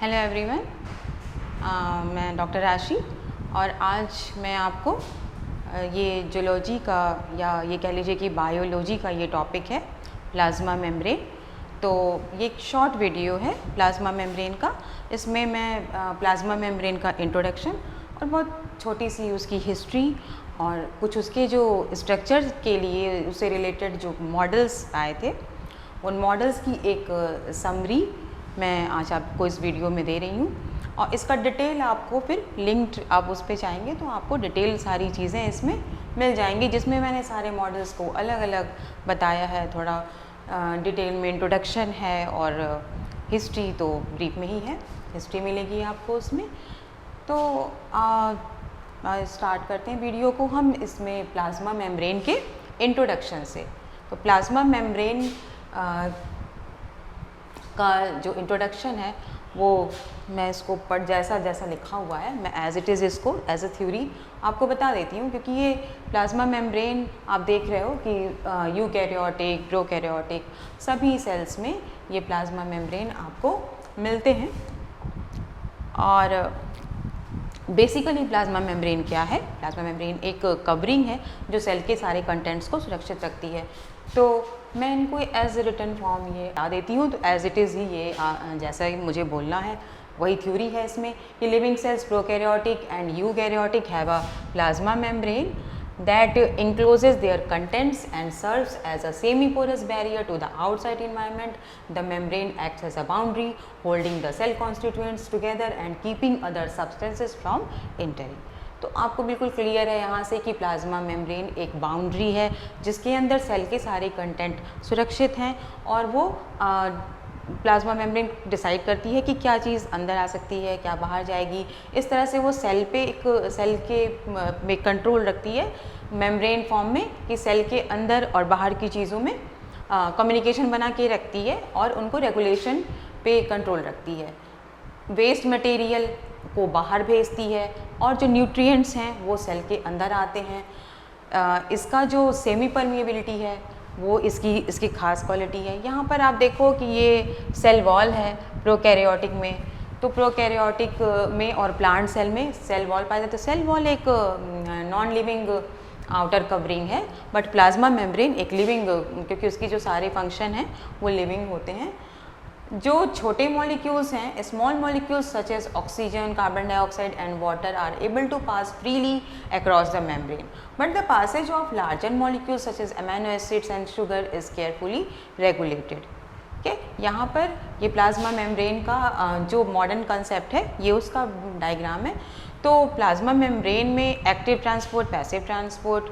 Hello everyone, मैं doctor राशि और आज मैं आपको ये जूलॉजी का या ये कह लीजिए कि बायोलॉजी का ये टॉपिक है प्लाज्मा मेम्ब्रेन। तो ये एक शॉर्ट वीडियो है प्लाज्मा मेम्ब्रेन का। इसमें मैं प्लाज्मा मेम्ब्रेन का इंट्रोडक्शन और बहुत छोटी सी उसकी हिस्ट्री और कुछ उसके जो स्ट्रक्चर के लिए उससे रिलेटेड जो मॉडल्स आए थे उन मॉडल्स की एक समरी मैं आज आपको इस वीडियो में दे रही हूँ। और इसका डिटेल आपको फिर लिंक्ड आप उस पर चाहेंगे तो आपको डिटेल सारी चीज़ें इसमें मिल जाएंगी, जिसमें मैंने सारे मॉडल्स को अलग अलग बताया है। थोड़ा डिटेल में इंट्रोडक्शन है और हिस्ट्री तो ब्रीफ में ही है, हिस्ट्री मिलेगी आपको उसमें। तो स्टार्ट करते हैं वीडियो को हम इसमें प्लाज्मा मेम्ब्रेन के इंट्रोडक्शन से। तो प्लाज्मा मेम्ब्रेन का जो इंट्रोडक्शन है वो मैं इसको पढ़ जैसा लिखा हुआ है मैं एज इट इज़ इसको एज अ थ्योरी आपको बता देती हूँ, क्योंकि ये प्लाज्मा मेम्ब्रेन आप देख रहे हो कि यूकैरियोटिक, प्रोकैरियोटिक सभी सेल्स में ये प्लाज्मा मेम्ब्रेन आपको मिलते हैं। और बेसिकली प्लाज्मा मेम्ब्रेन क्या है? प्लाज्मा मेम्ब्रेन एक कवरिंग है जो सेल के सारे कंटेंट्स को सुरक्षित रखती है। तो मैं इनको एज रिटन फॉर्म ये बता देती हूँ, तो एज इट इज़ ही ये जैसा ही मुझे बोलना है वही थ्योरी है इसमें कि living cells prokaryotic and eukaryotic have a plasma membrane that encloses their contents and serves as a semi-porous barrier to the outside environment. The membrane acts as a boundary holding the cell constituents together and keeping other substances from entering. तो आपको बिल्कुल clear है यहाँ से कि plasma membrane एक boundary है जिसके अंदर सेल के सारे कंटेंट सुरक्षित हैं और वो प्लाज्मा मेम्ब्रेन डिसाइड करती है कि क्या चीज़ अंदर आ सकती है, क्या बाहर जाएगी। इस तरह से वो सेल पे एक सेल के में कंट्रोल रखती है मेम्ब्रेन फॉर्म में कि सेल के अंदर और बाहर की चीज़ों में कम्युनिकेशन बना के रखती है और उनको रेगुलेशन पे कंट्रोल रखती है। वेस्ट मटेरियल को बाहर भेजती है और जो न्यूट्रिएंट्स हैं वो सेल के अंदर आते हैं। इसका जो सेमी परमिएबिलिटी है वो इसकी खास क्वालिटी है। यहाँ पर आप देखो कि ये सेल वॉल है प्रोकैरियोटिक में, तो प्रोकैरियोटिक में और प्लांट सेल में सेल वॉल पाया जाता है। सेल वॉल एक नॉन लिविंग आउटर कवरिंग है, बट प्लाज्मा मेम्ब्रेन एक लिविंग, क्योंकि उसकी जो सारे फंक्शन हैं वो लिविंग होते हैं। जो छोटे मॉलिक्यूल्स हैं, small molecules such as oxygen, carbon dioxide and water are able to pass freely across the membrane, but the passage of larger molecules such as amino acids and sugar is carefully regulated. Okay? यहाँ पर ये plasma membrane का जो modern concept है ये उसका diagram है। तो प्लाज्मा मेम्ब्रेन में एक्टिव ट्रांसपोर्ट, पैसिव ट्रांसपोर्ट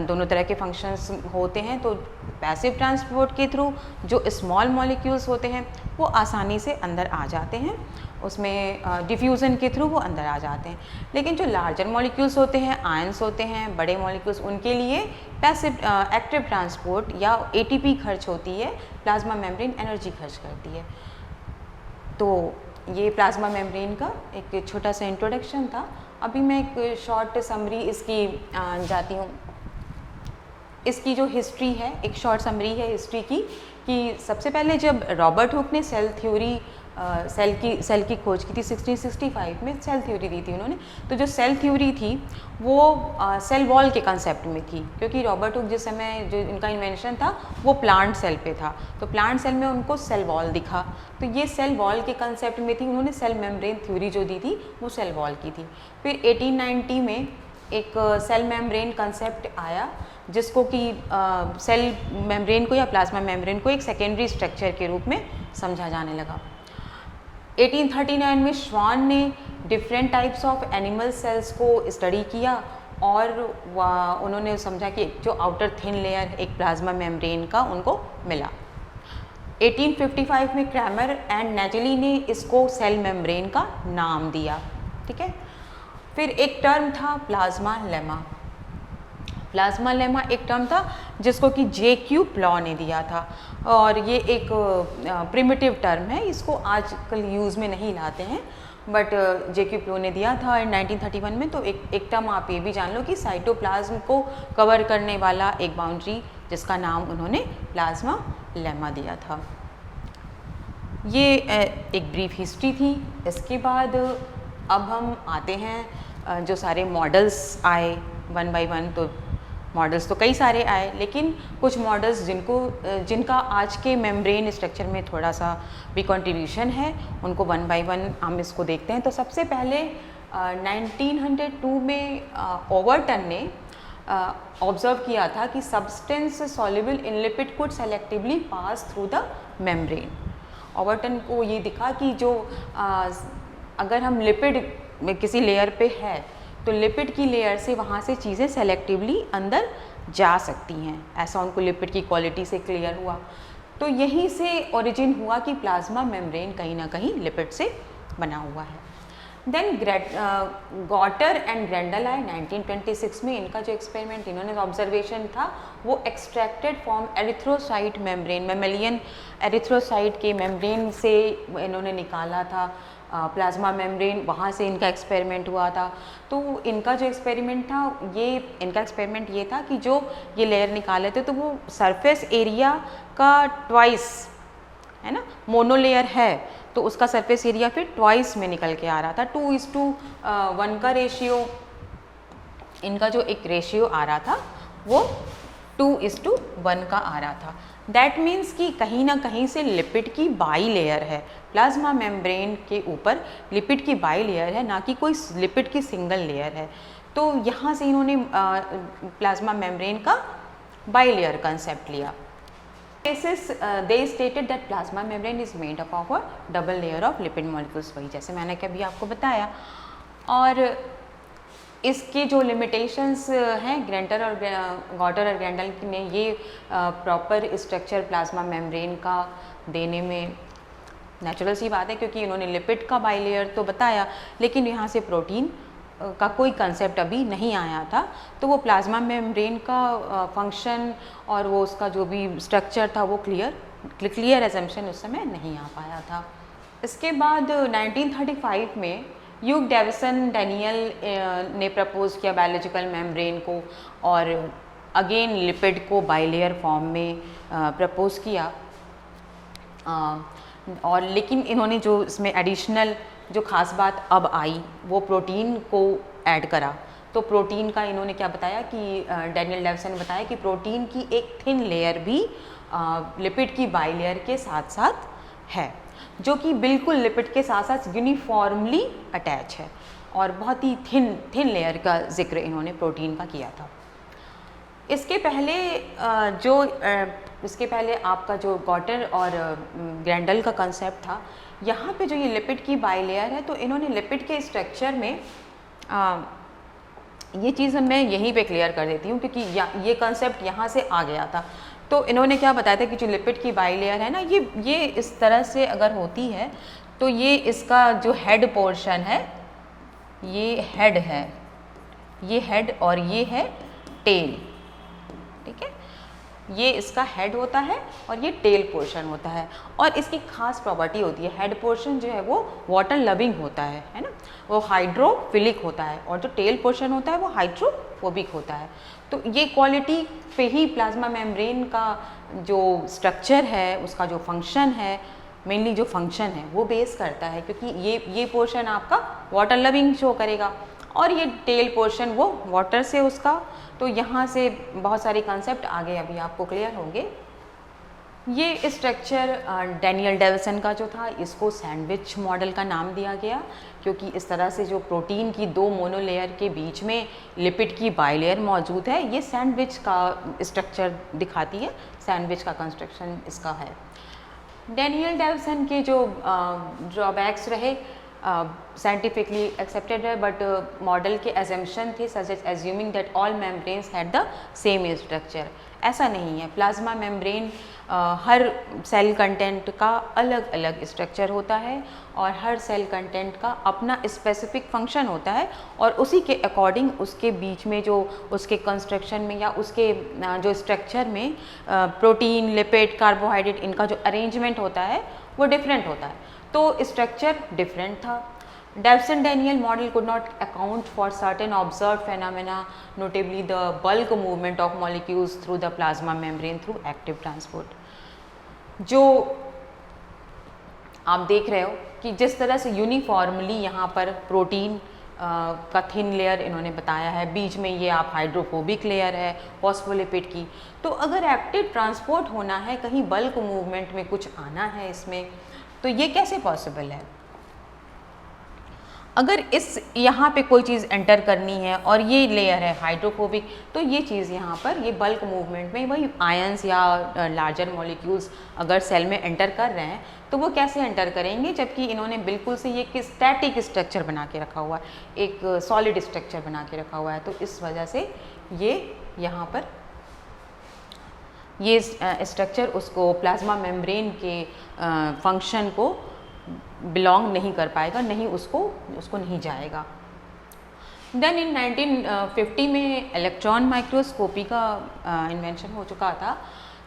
दोनों तरह के फंक्शंस होते हैं। तो पैसिव ट्रांसपोर्ट के थ्रू जो स्मॉल मॉलिक्यूल्स होते हैं वो आसानी से अंदर आ जाते हैं, उसमें डिफ्यूज़न के थ्रू वो अंदर आ जाते हैं। लेकिन जो लार्जर मॉलिक्यूल्स होते हैं, आयंस होते हैं, बड़े मॉलिक्यूल्स, उनके लिए पैसिव एक्टिव ट्रांसपोर्ट या एटीपी खर्च होती है, प्लाज्मा मेम्ब्रेन एनर्जी खर्च करती है। तो ये प्लाज्मा मेम्ब्रेन का एक छोटा सा इंट्रोडक्शन था। अभी मैं एक शॉर्ट समरी इसकी जाती हूँ। इसकी जो हिस्ट्री है, एक शॉर्ट समरी है हिस्ट्री की, कि सबसे पहले जब रॉबर्ट हुक ने सेल थ्योरी सेल की खोज की थी 1665 में, सेल थ्योरी दी थी उन्होंने। तो जो सेल थ्योरी थी वो सेल वॉल के कंसेप्ट में थी, क्योंकि रॉबर्ट हुक जिस समय जो इनका इन्वेंशन था वो प्लांट सेल पे था, तो प्लांट सेल में उनको सेल वॉल दिखा, तो ये सेल वॉल के कंसेप्ट में थी। उन्होंने सेल मेम्ब्रेन थ्योरी जो दी थी वो सेल वॉल की थी। फिर 1890 में एक सेल मेम्ब्रेन कंसेप्ट आया, जिसको कि सेल मेम्ब्रेन को या प्लाज्मा मेम्ब्रेन को एक सेकेंडरी स्ट्रक्चर के रूप में समझा जाने लगा। 1839 में श्वान ने different types of animal cells को स्टडी किया और उन्होंने समझा कि जो आउटर थिन लेयर एक प्लाज्मा मेम्ब्रेन का उनको मिला। 1855 में क्रैमर एंड नेटली ने इसको सेल मेम्ब्रेन का नाम दिया। ठीक है। फिर एक टर्म था प्लाज्मा लेमा। प्लाज्मा लेमा एक टर्म था जिसको कि J.Q. प्लॉ ने दिया था, और ये एक प्रिमिटिव टर्म है, इसको आजकल यूज़ में नहीं लाते हैं, बट J.Q. प्लॉ ने दिया था 1931 में। तो एक टर्म आप ये भी जान लो कि साइटोप्लाज्म को कवर करने वाला एक बाउंड्री जिसका नाम उन्होंने प्लाज्मा लेमा दिया था। ये एक ब्रीफ हिस्ट्री थी। इसके बाद अब हम आते हैं जो सारे मॉडल्स आए वन बाय वन। तो मॉडल्स तो कई सारे आए, लेकिन कुछ मॉडल्स जिनका आज के मेम्ब्रेन स्ट्रक्चर में थोड़ा सा भी कंट्रीब्यूशन है, उनको वन बाय वन हम इसको देखते हैं। तो सबसे पहले 1902 में ओवरटन ने ऑब्जर्व किया था कि substance soluble in lipid could selectively pass through the membrane. Overton को ये दिखा कि जो अगर हम लिपिड में किसी लेयर पे है तो लिपिड की लेयर से वहाँ से चीज़ें सेलेक्टिवली अंदर जा सकती हैं। ऐसा उनको लिपिड की क्वालिटी से क्लियर हुआ। तो यहीं से ओरिजिन हुआ कि प्लाज्मा मेम्ब्रेन कहीं ना कहीं लिपिड से बना हुआ है। देन गॉटर एंड ग्रेंडल आए 1926 में। इनका जो एक्सपेरिमेंट इन्होंने ऑब्जर्वेशन था वो extracted from erythrocyte membrane, mammalian erythrocyte के मेम्ब्रेन से इन्होंने निकाला था प्लाज्मा मेम्ब्रेन, वहाँ से इनका एक्सपेरिमेंट हुआ था। तो इनका जो एक्सपेरिमेंट था इनका एक्सपेरिमेंट ये था कि जो ये लेयर निकाले थे तो वो सरफेस एरिया का ट्वाइस, है ना, मोनोलेयर है तो उसका सरफेस एरिया फिर ट्वाइस में निकल के आ रहा था। 2:1 का रेशियो, इनका जो एक रेशियो आ रहा था वो 2:1 का आ रहा था। दैट मीन्स कि कहीं ना कहीं से लिपिड की बाई लेयर है, प्लाज्मा मेम्ब्रेन के ऊपर लिपिड की बाई लेयर है, ना कि कोई लिपिड की सिंगल लेयर है। तो यहाँ से इन्होंने प्लाज्मा मेम्ब्रेन का बाई लेयर कंसेप्ट लिया। they stated that plasma membrane is made up of a double layer of lipid molecules, वही जैसे मैंने कभी आपको बताया। और इसके जो लिमिटेशंस हैं ग्रेंटर और गॉटर और ग्रेंडल ने ये प्रॉपर स्ट्रक्चर प्लाज्मा मेम्ब्रेन का देने में नेचुरल सी बात है, क्योंकि इन्होंने लिपिड का बाई लेयर तो बताया लेकिन यहाँ से प्रोटीन का कोई कंसेप्ट अभी नहीं आया था। तो वो प्लाज्मा मेम्ब्रेन का फंक्शन और वो उसका जो भी स्ट्रक्चर था वो क्लियर एजम्पशन उस समय नहीं आ पाया था। इसके बाद 1935 में ह्यूग डेविसन डैनियल ने प्रपोज किया बायोलॉजिकल मेम्ब्रेन को, और अगेन लिपिड को बाइलेयर फॉर्म में प्रपोज किया। और लेकिन इन्होंने जो इसमें एडिशनल जो ख़ास बात अब आई वो प्रोटीन को ऐड करा। तो प्रोटीन का इन्होंने क्या बताया कि डैनियल डेविसन ने बताया कि प्रोटीन की एक थिन लेयर भी लिपिड की बाई लेयर के साथ साथ है, जो कि बिल्कुल लिपिड के साथ साथ यूनिफॉर्मली अटैच है, और बहुत ही थिन लेयर का जिक्र इन्होंने प्रोटीन का किया था। इसके पहले आपका जो गॉटर और ग्रेंडल का कंसेप्ट था, यहाँ पे जो ये लिपिड की बाई लेयर है तो इन्होंने लिपिड के स्ट्रक्चर में ये चीज़ मैं यहीं पे क्लियर कर देती हूँ क्योंकि ये कंसेप्ट यहाँ से आ गया था। तो इन्होंने क्या बताया था कि जो लिपिड की बाई लेयर है ना, ये इस तरह से अगर होती है तो ये इसका जो हेड पोर्शन है, ये हेड है, ये हेड और ये है टेल, ठीक है, ये इसका हेड होता है और ये टेल पोर्शन होता है। और इसकी खास प्रॉपर्टी होती है, हेड पोर्शन जो है वो वाटर लविंग होता है ना, वो हाइड्रोफिलिक होता है, और जो टेल पोर्शन होता है वो हाइड्रोफोबिक होता है। तो ये क्वालिटी पे ही प्लाज्मा मेम्ब्रेन का जो स्ट्रक्चर है, उसका जो फंक्शन है, मेनली जो फंक्शन है वो बेस करता है, क्योंकि ये पोर्शन आपका वाटर लविंग शो करेगा और ये टेल पोर्शन वो वाटर से उसका। तो यहाँ से बहुत सारे कंसेप्ट आगे अभी आपको क्लियर होंगे। ये स्ट्रक्चर डैनियल डेविसन का जो था, इसको सैंडविच मॉडल का नाम दिया गया, क्योंकि इस तरह से जो प्रोटीन की दो मोनोलेयर के बीच में लिपिड की बाइलेयर मौजूद है, ये सैंडविच का स्ट्रक्चर दिखाती है, सैंडविच का कंस्ट्रक्शन इसका है। डैनियल डेविसन के जो ड्रॉबैक्स रहे साइंटिफिकली एक्सेप्टेड है, बट मॉडल के एजम्पशन थे such as assuming that all membranes had the same structure. ऐसा नहीं है, प्लाज्मा मेम्ब्रेन हर सेल कंटेंट का अलग अलग स्ट्रक्चर होता है और हर सेल कंटेंट का अपना स्पेसिफिक फंक्शन होता है, और उसी के अकॉर्डिंग उसके बीच में जो उसके कंस्ट्रक्शन में या उसके जो स्ट्रक्चर में प्रोटीन, लिपिड, कार्बोहाइड्रेट, इनका जो अरेंजमेंट होता है वो डिफरेंट होता है। तो स्ट्रक्चर डिफरेंट था। Davison-Daniel model could not account for certain observed phenomena, notably the bulk movement of molecules through the plasma membrane through active transport. जो आप देख रहे हो कि जिस तरह से यूनिफॉर्मली यहाँ पर प्रोटीन का थिन लेयर इन्होंने बताया है, बीच में ये आप हाइड्रोफोबिक लेयर है फॉस्फोलिपिड की। तो अगर एक्टिव ट्रांसपोर्ट होना है, कहीं बल्क मूवमेंट में कुछ आना है इसमें, तो ये कैसे पॉसिबल है? अगर इस यहाँ पे कोई चीज़ एंटर करनी है और ये लेयर है हाइड्रोफोबिक, तो ये चीज़ यहाँ पर ये बल्क मूवमेंट में वही आयंस या लार्जर मॉलिक्यूल्स अगर सेल में एंटर कर रहे हैं तो वो कैसे एंटर करेंगे, जबकि इन्होंने बिल्कुल से ये स्टैटिक स्ट्रक्चर बना के रखा हुआ है, एक सॉलिड स्ट्रक्चर बना के रखा हुआ है। तो इस वजह से ये यहाँ पर ये स्ट्रक्चर उसको प्लाज्मा मेम्ब्रेन के फंक्शन को बिलोंग नहीं कर पाएगा, नहीं उसको नहीं जाएगा। देन इन 1950 में इलेक्ट्रॉन माइक्रोस्कोपी का इन्वेंशन हो चुका था।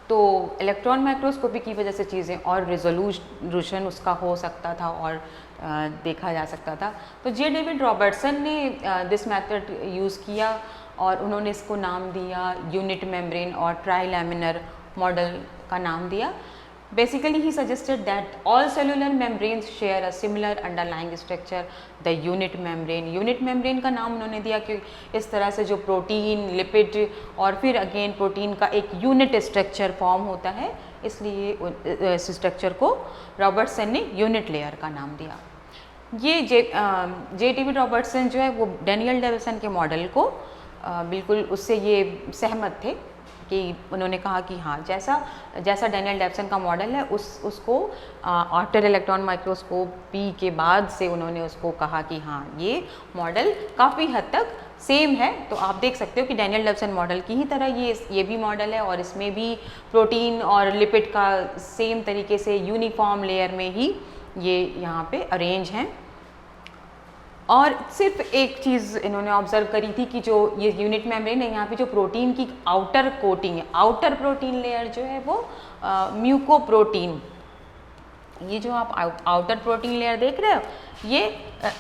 तो इलेक्ट्रॉन माइक्रोस्कोपी की वजह से चीज़ें और रिजोल्यूशन उसका हो सकता था और देखा जा सकता था। तो जे डेविड रॉबर्टसन ने दिस मेथड यूज़ किया और उन्होंने इसको नाम दिया यूनिट मेम्ब्रेन और ट्राइलैमिनर मॉडल का नाम दिया। Basically, he suggested that all cellular membranes share a similar underlying structure, the unit membrane. Unit membrane का नाम उन्होंने दिया कि इस तरह से जो प्रोटीन, लिपिड और फिर अगेन प्रोटीन का एक यूनिट स्ट्रक्चर फॉर्म होता है, इसलिए इस स्ट्रक्चर को रॉबर्टसन ने यूनिट लेयर का नाम दिया। ये जे डेविड रॉबर्टसन जो है वो डैनियल डेविसन के मॉडल को बिल्कुल उससे ये सहमत थे कि उन्होंने कहा कि हाँ जैसा डैनियल डेविसन का मॉडल है उसको आफ्टर इलेक्ट्रॉन माइक्रोस्कोपी के बाद से उन्होंने उसको कहा कि हाँ ये मॉडल काफ़ी हद तक सेम है। तो आप देख सकते हो कि डैनियल डेविसन मॉडल की ही तरह ये भी मॉडल है और इसमें भी प्रोटीन और लिपिड का सेम तरीके से यूनिफॉर्म लेयर में ही ये यहाँ पे अरेंज हैं। और सिर्फ एक चीज़ इन्होंने ऑब्जर्व करी थी कि जो ये यूनिट मेम्ब्रेन है यहाँ पे जो प्रोटीन की आउटर कोटिंग है, आउटर प्रोटीन लेयर जो है वो म्यूकोप्रोटीन, ये जो आप आउटर प्रोटीन लेयर देख रहे हो ये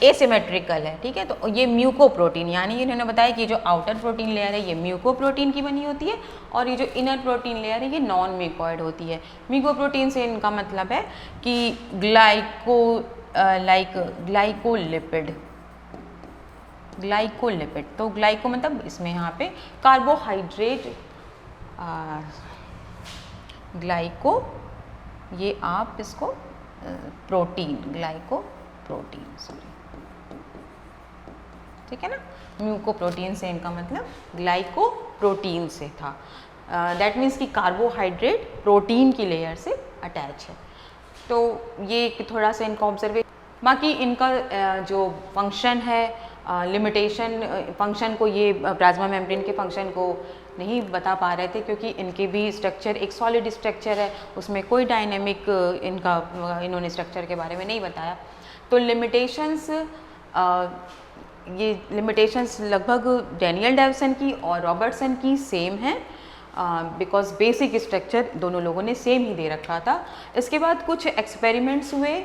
एसिमेट्रिकल है, ठीक है। तो ये म्यूकोप्रोटीन यानी इन्होंने बताया कि जो आउटर प्रोटीन लेयर है ये म्यूकोप्रोटीन की बनी होती है और ये जो इनर प्रोटीन लेयर है ये नॉन म्यूकोइड होती है। म्यूकोप्रोटीन से इनका मतलब है कि ग्लाइकोलिपिड। तो ग्लाइको मतलब इसमें यहाँ पे कार्बोहाइड्रेट, ग्लाइको ये आप इसको प्रोटीन, ग्लाइको प्रोटीन, सॉरी, ठीक है ना। म्यूकोप्रोटीन से इनका मतलब ग्लाइको प्रोटीन से था। दैट मीन्स कि कार्बोहाइड्रेट प्रोटीन की लेयर से अटैच है। तो ये थोड़ा सा इनका ऑब्जर्वेशन। बाकी इनका जो फंक्शन है, लिमिटेशन फंक्शन को ये प्लाज्मा मेम्ब्रेन के फंक्शन को नहीं बता पा रहे थे क्योंकि इनके भी स्ट्रक्चर एक सॉलिड स्ट्रक्चर है, उसमें कोई डायनेमिक इन्होंने स्ट्रक्चर के बारे में नहीं बताया। तो लिमिटेशंस ये लिमिटेशंस लगभग डैनियल डेविसन की और रॉबर्टसन की सेम हैं बिकॉज बेसिक स्ट्रक्चर दोनों लोगों ने सेम ही दे रखा था। इसके बाद कुछ एक्सपेरिमेंट्स हुए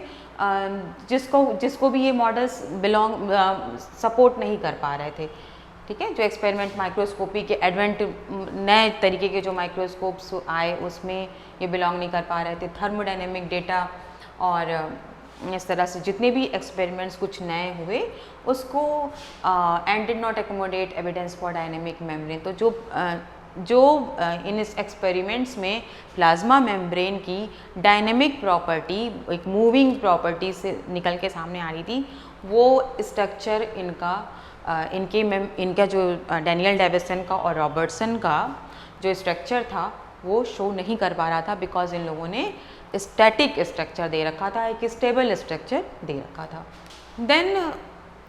जिसको भी ये मॉडल्स सपोर्ट नहीं कर पा रहे थे, ठीक है। जो एक्सपेरिमेंट माइक्रोस्कोपी के एडवेंट नए तरीके के जो माइक्रोस्कोप्स आए उसमें ये बिलोंग नहीं कर पा रहे थे। थर्मोडायनेमिक डेटा और इस तरह से जितने भी एक्सपेरिमेंट्स कुछ नए हुए उसको and did not accommodate evidence for dynamic membrane. तो जो इन इस एक्सपेरिमेंट्स में प्लाज्मा मेम्ब्रेन की डायनेमिक प्रॉपर्टी, एक मूविंग प्रॉपर्टी से निकल के सामने आ रही थी, वो स्ट्रक्चर इनका जो डैनियल डेविसन का और रॉबर्टसन का जो स्ट्रक्चर था वो शो नहीं कर पा रहा था बिकॉज इन लोगों ने स्टैटिक स्ट्रक्चर दे रखा था, एक स्टेबल स्ट्रक्चर दे रखा था। देन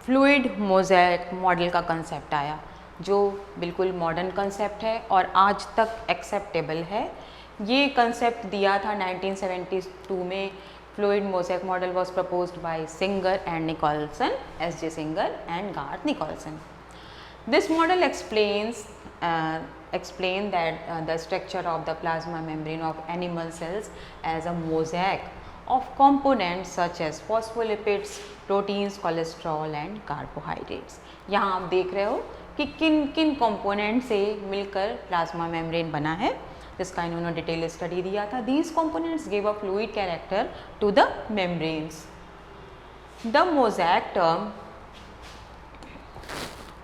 फ्लूइड मोज़ेक मॉडल का कंसेप्ट आया जो बिल्कुल मॉडर्न कंसेप्ट है और आज तक एक्सेप्टेबल है। ये कंसेप्ट दिया था 1972 में। Fluid mosaic model was proposed by Singer and Nicolson, S.J. Singer and Garth Nicolson. This model explain that the structure of the plasma membrane of animal cells as a mosaic of components such as phospholipids, proteins, cholesterol and carbohydrates। यहाँ आप देख रहे हो कि किन किन component से मिलकर प्लाज्मा मेम्ब्रेन बना है। जिसका इन्होंने डिटेल स्टडी दिया था। These components give a fluid character to the membranes. The mosaic term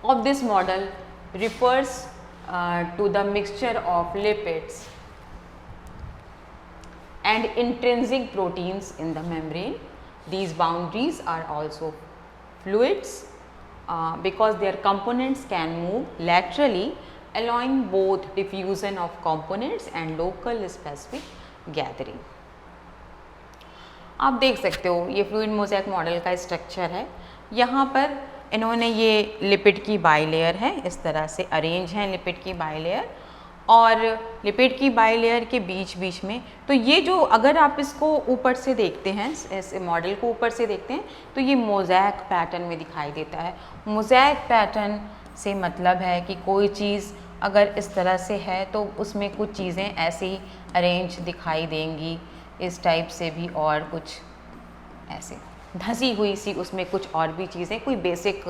of this model refers to the mixture of lipids and intrinsic proteins in the membrane. These boundaries are also fluids because their components can move laterally, allowing both diffusion of components and local specific gathering. आप देख सकते हो ये fluid mosaic model का structure है। यहाँ पर इन्होंने ये लिपिड की बाइलेयर है, इस तरह से अरेंज हैं लिपिड की बाइलेयर, और लिपिड की बाइलेयर के बीच बीच में, तो ये जो अगर आप इसको ऊपर से देखते हैं, इस मॉडल को ऊपर से देखते हैं तो ये मोज़ेक पैटर्न में दिखाई देता है। मोज़ेक पैटर्न से मतलब है कि कोई चीज़ अगर इस तरह से है तो उसमें कुछ चीज़ें ऐसे ही अरेंज दिखाई देंगी, इस टाइप से भी, और कुछ ऐसे धंसी हुई सी उसमें कुछ और भी चीज़ें, कोई बेसिक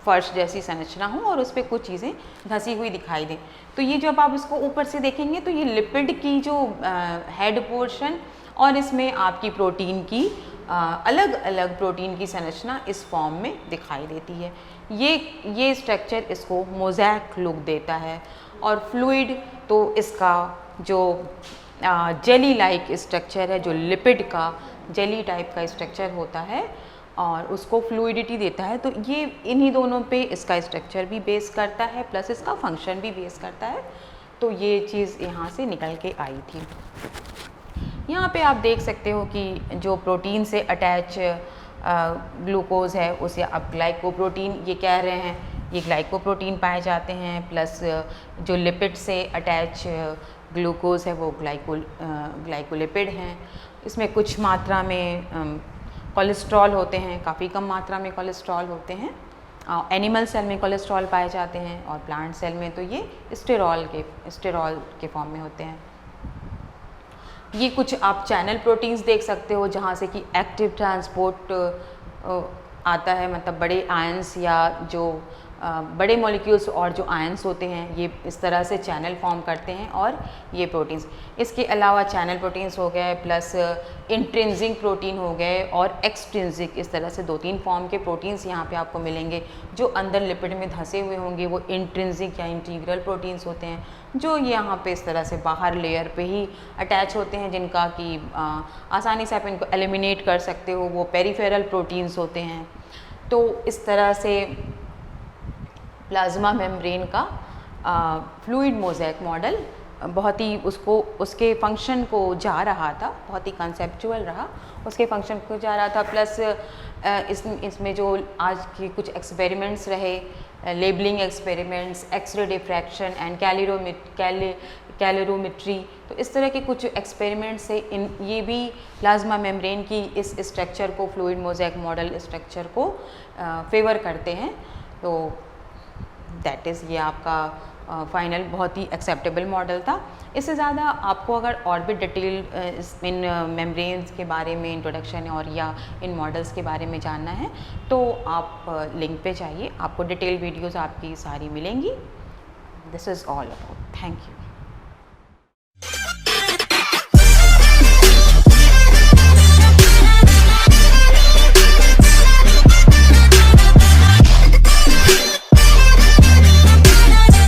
फर्श जैसी संरचना हो और उस पर कुछ चीज़ें धंसी हुई दिखाई दें। तो ये जब आप इसको ऊपर से देखेंगे तो ये लिपिड की जो हेड पोर्शन और इसमें आपकी प्रोटीन की अलग अलग प्रोटीन की संरचना इस फॉर्म में दिखाई देती है। ये स्ट्रक्चर इसको मोज़ेक लुक देता है। और फ्लूइड तो इसका जो जेली लाइक स्ट्रक्चर है, जो लिपिड का जेली टाइप का स्ट्रक्चर होता है और उसको फ्लूइडिटी देता है, तो ये इन्हीं दोनों पे इसका स्ट्रक्चर भी बेस करता है प्लस इसका फंक्शन भी बेस करता है। तो ये चीज़ यहाँ से निकल के आई थी। यहाँ पे आप देख सकते हो कि जो प्रोटीन से अटैच ग्लूकोज है उसे आप ग्लाइकोप्रोटीन ये कह रहे हैं, ये ग्लाइकोप्रोटीन पाए जाते हैं, प्लस जो लिपिड से अटैच ग्लूकोज है वो ग्लाइकोलिपिड हैं। इसमें कुछ मात्रा में कोलेस्ट्रॉल होते हैं, काफ़ी कम मात्रा में कोलेस्ट्रॉल होते हैं। एनिमल सेल में कोलेस्ट्रॉल पाए जाते हैं और प्लांट सेल में तो ये स्टेरॉल के फॉर्म में होते हैं। ये कुछ आप चैनल प्रोटीन्स देख सकते हो जहाँ से कि एक्टिव ट्रांसपोर्ट आता है, मतलब बड़े आयंस या जो बड़े मॉलिक्यूल्स और जो आयंस होते हैं ये इस तरह से चैनल फॉर्म करते हैं और ये प्रोटीन्स। इसके अलावा चैनल प्रोटीन्स हो गए, प्लस इंट्रिंसिक प्रोटीन हो गए और एक्सट्रिंसिक, इस तरह से 2-3 फॉर्म के प्रोटीन्स यहाँ पे आपको मिलेंगे। जो अंदर लिपिड में धंसे हुए होंगे वो इंट्रिंसिक या इंटीग्रल प्रोटीन्स होते हैं, जो यहाँ पे इस तरह से बाहर लेयर पे ही अटैच होते हैं, जिनका कि आसानी से आप इनको एलिमिनेट कर सकते हो, वो पेरिफेरल प्रोटीन्स होते हैं। तो इस तरह से प्लाज्मा मेम्ब्रेन का फ्लूइड मोज़ेक मॉडल बहुत ही उसके फंक्शन को जा रहा था, बहुत ही कंसेप्चुअल रहा, उसके फंक्शन को जा रहा था। प्लस इसमें जो आज के कुछ एक्सपेरिमेंट्स रहे, labelling experiments, X ray diffraction and calorimetry, तो इस तरह के कुछ एक्सपेरिमेंट्स से ये भी प्लाज्मा मेम्ब्रेन की इस स्ट्रक्चर को, फ्लूइड मोज़ेक मॉडल स्ट्रक्चर को फेवर करते हैं। तो दैट इज़ ये आपका फाइनल बहुत ही एक्सेप्टेबल मॉडल था। इससे ज़्यादा आपको अगर और भी डिटेल इन मेम्ब्रेन्स के बारे में इंट्रोडक्शन और या इन मॉडल्स के बारे में जानना है तो आप लिंक पे जाइए, आपको डिटेल वीडियोज़ आपकी सारी मिलेंगी। This is all about. Thank you.